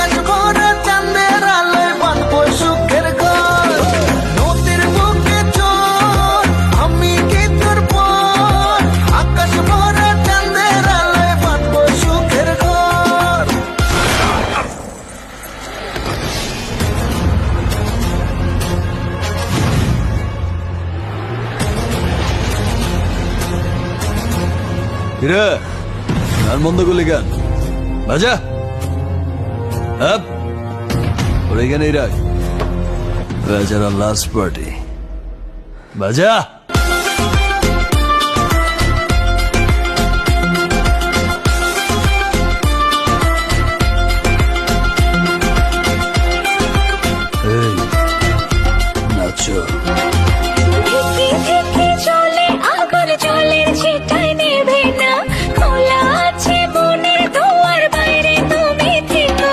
আকাশ ভরা চাঁদের আলোয় বাঁধবো সুখের ঘর নদীর বুকে চর আমি কি তোর পর আকাশ ভরা চাঁদের আলোয় বাঁধবো সুখের ঘর কিরে গান বন্ধ করলি গান বাজা আপ ওর এখানেই রাখ বেচারা লাস্ট পার্টি বাজা